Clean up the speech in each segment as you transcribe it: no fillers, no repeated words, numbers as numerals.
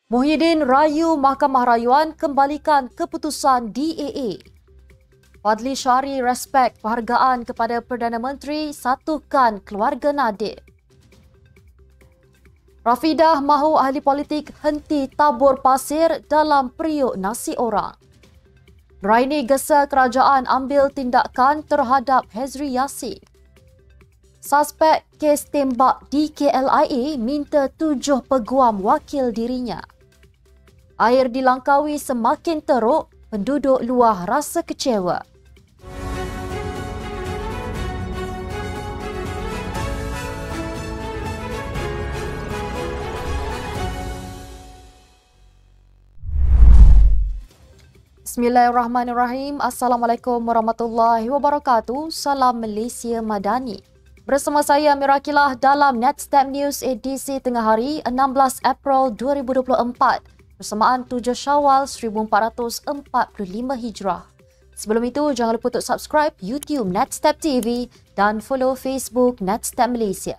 Muhyiddin rayu Mahkamah Rayuan kembalikan keputusan DAA. Fadli Syari respek penghargaan kepada Perdana Menteri satukan keluarga Nadir. Rafidah mahu ahli politik henti tabur pasir dalam periuk nasi orang. Raini gesa kerajaan ambil tindakan terhadap Hezri Yassin. Suspek kes tembak di KLIA minta 7 peguam wakil dirinya. Air di Langkawi semakin teruk, penduduk luar rasa kecewa. Bismillahirrahmanirrahim. Assalamualaikum warahmatullahi wabarakatuh. Salam Malaysia Madani. Bersama saya Mirakilah dalam Netstep News edisi tengah hari 16 April 2024 bersamaan 7 Syawal 1445 Hijrah. Sebelum itu jangan lupa untuk subscribe YouTube Netstep TV dan follow Facebook Netstep Malaysia.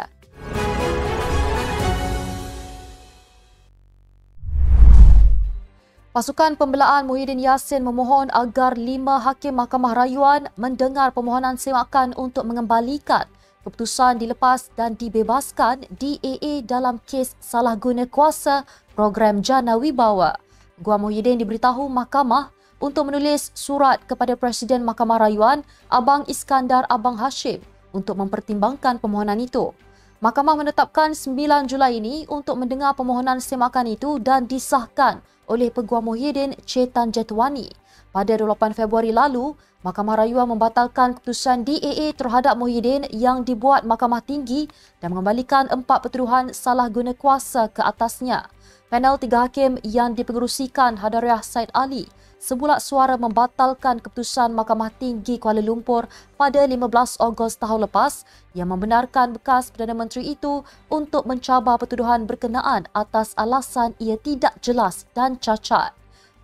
Pasukan Pembelaan Muhyiddin Yassin memohon agar 5 Hakim Mahkamah Rayuan mendengar permohonan semakan untuk mengembalikan keputusan dilepas dan dibebaskan DAA dalam kes salah guna kuasa program Jana Wibawa. Guam Muhyiddin diberitahu mahkamah untuk menulis surat kepada Presiden Mahkamah Rayuan Abang Iskandar Abang Hashim untuk mempertimbangkan permohonan itu. Mahkamah menetapkan 9 Julai ini untuk mendengar permohonan semakan itu dan disahkan oleh Peguam Muhyiddin Chetan Jetwani. Pada 28 Februari lalu, Mahkamah Rayuan membatalkan keputusan DAA terhadap Muhyiddin yang dibuat Mahkamah Tinggi dan mengembalikan 4 pertuduhan salah guna kuasa ke atasnya. Panel 3 hakim yang dipengerusikan Hadariah Said Ali sebulat suara membatalkan keputusan Mahkamah Tinggi Kuala Lumpur pada 15 Ogos tahun lepas yang membenarkan bekas Perdana Menteri itu untuk mencabar pertuduhan berkenaan atas alasan ia tidak jelas dan cacat.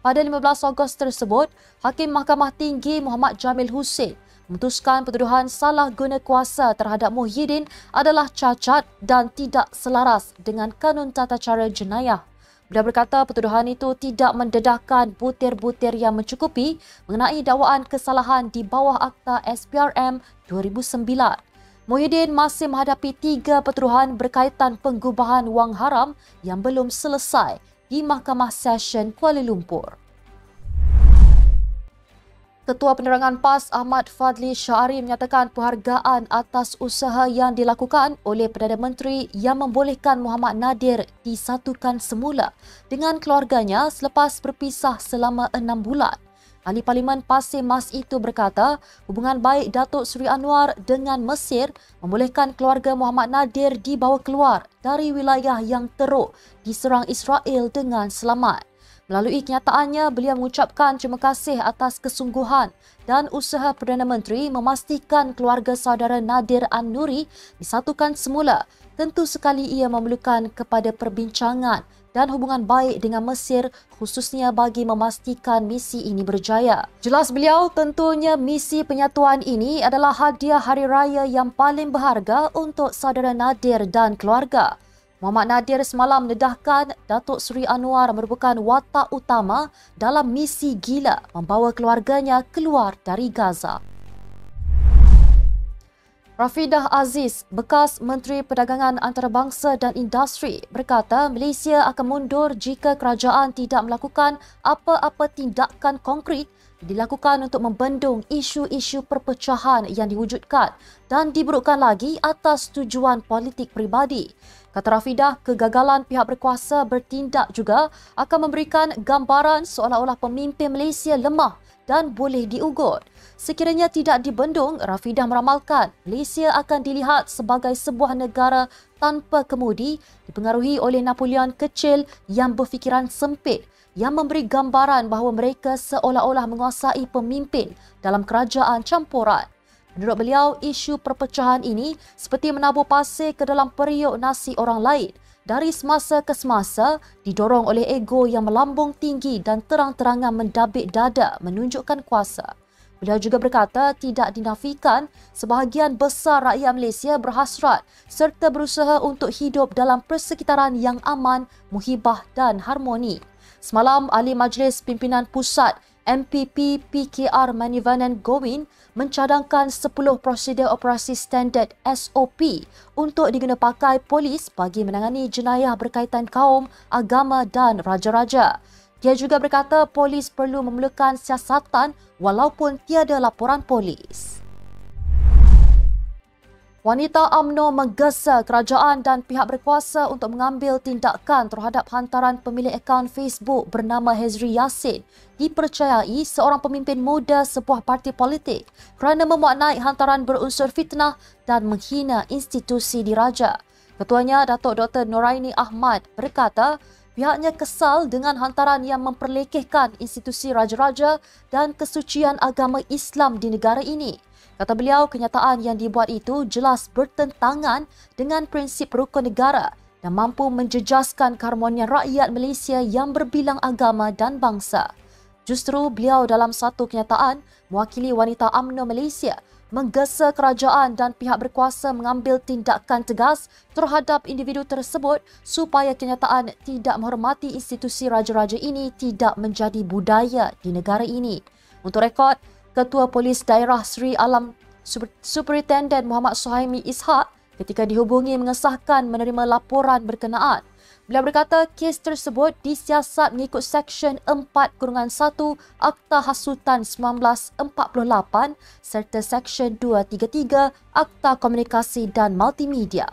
Pada 15 Ogos tersebut, Hakim Mahkamah Tinggi Muhammad Jamil Hussein memutuskan pertuduhan salah guna kuasa terhadap Muhyiddin adalah cacat dan tidak selaras dengan Kanun Tata Cara Jenayah. Beliau berkata pertuduhan itu tidak mendedahkan butir-butir yang mencukupi mengenai dakwaan kesalahan di bawah Akta SPRM 2009. Muhyiddin masih menghadapi 3 pertuduhan berkaitan penggubahan wang haram yang belum selesai di Mahkamah Session Kuala Lumpur. Ketua Penerangan PAS Ahmad Fadli Syari menyatakan penghargaan atas usaha yang dilakukan oleh Perdana Menteri yang membolehkan Muhammad Nadir disatukan semula dengan keluarganya selepas berpisah selama 6 bulan. Ahli Parlimen Pasir Mas itu berkata hubungan baik Datuk Seri Anwar dengan Mesir membolehkan keluarga Muhammad Nadir dibawa keluar dari wilayah yang teruk diserang Israel dengan selamat. Melalui kenyataannya, beliau mengucapkan terima kasih atas kesungguhan dan usaha Perdana Menteri memastikan keluarga saudara Nadir An-Nuri disatukan semula. Tentu sekali ia memerlukan kepada perbincangan dan hubungan baik dengan Mesir khususnya bagi memastikan misi ini berjaya. Jelas beliau, tentunya misi penyatuan ini adalah hadiah Hari Raya yang paling berharga untuk saudara Nadir dan keluarga. Muhammad Nadir semalam mendedahkan Datuk Seri Anwar merupakan watak utama dalam misi gila membawa keluarganya keluar dari Gaza. Rafidah Aziz, bekas Menteri Perdagangan Antarabangsa dan Industri, berkata Malaysia akan mundur jika kerajaan tidak melakukan apa-apa tindakan konkret dilakukan untuk membendung isu-isu perpecahan yang diwujudkan dan diburukkan lagi atas tujuan politik peribadi. Kata Rafidah, kegagalan pihak berkuasa bertindak juga akan memberikan gambaran seolah-olah pemimpin Malaysia lemah dan boleh diugut. Sekiranya tidak dibendung, Rafidah meramalkan Malaysia akan dilihat sebagai sebuah negara tanpa kemudi dipengaruhi oleh Napoleon kecil yang berfikiran sempit yang memberi gambaran bahawa mereka seolah-olah menguasai pemimpin dalam kerajaan campuran. Menurut beliau, isu perpecahan ini seperti menabur pasir ke dalam periuk nasi orang lain. Dari semasa ke semasa, didorong oleh ego yang melambung tinggi dan terang-terangan mendabik dada menunjukkan kuasa. Beliau juga berkata tidak dinafikan sebahagian besar rakyat Malaysia berhasrat serta berusaha untuk hidup dalam persekitaran yang aman, muhibah dan harmoni. Semalam, Ahli Majlis Pimpinan Pusat MPP PKR Manivanan Gowin mencadangkan 10 prosedur operasi standard SOP untuk diguna pakai polis bagi menangani jenayah berkaitan kaum, agama dan raja-raja. Dia juga berkata polis perlu memerlukan siasatan walaupun tiada laporan polis. Wanita UMNO menggesa kerajaan dan pihak berkuasa untuk mengambil tindakan terhadap hantaran pemilik akaun Facebook bernama Hezri Yassin dipercayai seorang pemimpin muda sebuah parti politik kerana memuat naik hantaran berunsur fitnah dan menghina institusi diraja. Ketuanya, Datuk Dr. Noraini Ahmad berkata, pihaknya kesal dengan hantaran yang memperlekehkan institusi raja-raja dan kesucian agama Islam di negara ini. Kata beliau, kenyataan yang dibuat itu jelas bertentangan dengan prinsip rukun negara dan mampu menjejaskan keharmonian rakyat Malaysia yang berbilang agama dan bangsa. Justru beliau dalam satu kenyataan mewakili wanita UMNO Malaysia menggesa kerajaan dan pihak berkuasa mengambil tindakan tegas terhadap individu tersebut supaya kenyataan tidak menghormati institusi raja-raja ini tidak menjadi budaya di negara ini. Untuk rekod, Ketua Polis Daerah Sri Alam Superintendent Muhammad Suhaimi Ishak ketika dihubungi mengesahkan menerima laporan berkenaan. Beliau berkata kes tersebut disiasat mengikut Seksyen 4-1 Akta Hasutan 1948 serta Seksyen 233 Akta Komunikasi dan Multimedia.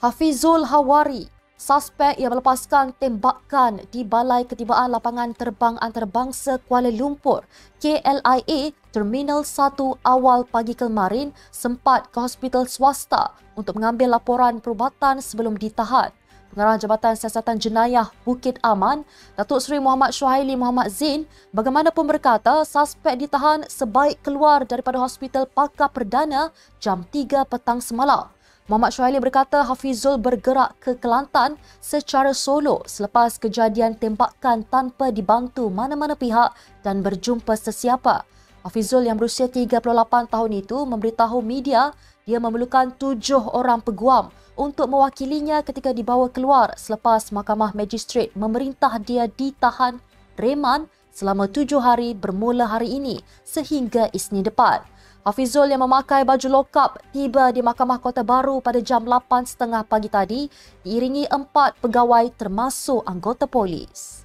Hafizul Hawari, suspek yang melepaskan tembakan di Balai Ketibaan Lapangan Terbang Antarabangsa Kuala Lumpur KLIA Terminal 1 awal pagi kemarin sempat ke hospital swasta untuk mengambil laporan perubatan sebelum ditahan. Pengarah Jabatan Siasatan Jenayah Bukit Aman, Datuk Seri Muhammad Syuhaili Muhammad Zain, bagaimanapun berkata suspek ditahan sebaik keluar daripada hospital Pakar Perdana jam 3 petang semalam. Muhammad Syuhaili berkata Hafizul bergerak ke Kelantan secara solo selepas kejadian tembakan tanpa dibantu mana-mana pihak dan berjumpa sesiapa. Hafizul yang berusia 38 tahun itu memberitahu media dia memerlukan 7 orang peguam untuk mewakilinya ketika dibawa keluar selepas Mahkamah Magistrate memerintah dia ditahan reman selama 7 hari bermula hari ini sehingga Isnin depan. Hafizul yang memakai baju lokap tiba di Mahkamah Kota Baru pada jam 8.30 pagi tadi diiringi 4 pegawai termasuk anggota polis.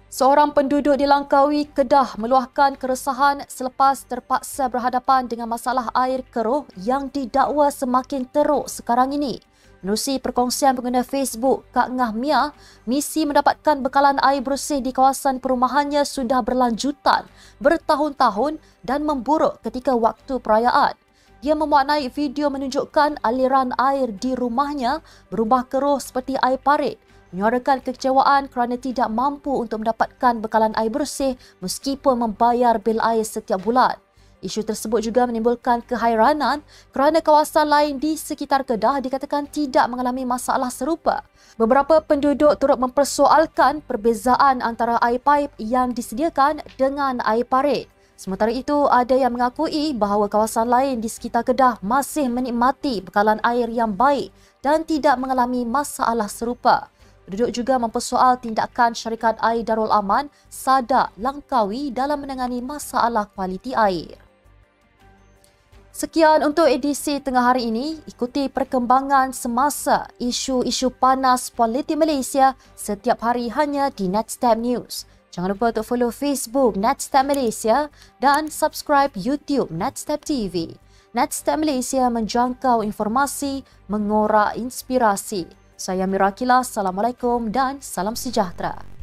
Seorang penduduk di Langkawi, Kedah meluahkan keresahan selepas terpaksa berhadapan dengan masalah air keruh yang didakwa semakin teruk sekarang ini. Menerusi perkongsian pengguna Facebook Kak Ngah Mia, misi mendapatkan bekalan air bersih di kawasan perumahannya sudah berlanjutan bertahun-tahun dan memburuk ketika waktu perayaan. Dia memuat naik video menunjukkan aliran air di rumahnya berubah keruh seperti air parit, menyuarakan kekecewaan kerana tidak mampu untuk mendapatkan bekalan air bersih meskipun membayar bil air setiap bulan. Isu tersebut juga menimbulkan kehairanan kerana kawasan lain di sekitar Kedah dikatakan tidak mengalami masalah serupa. Beberapa penduduk turut mempersoalkan perbezaan antara air paip yang disediakan dengan air parit. Sementara itu, ada yang mengakui bahawa kawasan lain di sekitar Kedah masih menikmati bekalan air yang baik dan tidak mengalami masalah serupa. Penduduk juga mempersoal tindakan syarikat air Darul Aman, Sadak, Langkawi dalam menangani masalah kualiti air. Sekian untuk edisi tengah hari ini. Ikuti perkembangan semasa isu-isu panas politik Malaysia setiap hari hanya di Netstab News. Jangan lupa untuk follow Facebook Netstab Malaysia dan subscribe YouTube Netstab TV. Netstab Malaysia menjangkau informasi, mengorak inspirasi. Saya Mira Akila, Assalamualaikum dan salam sejahtera.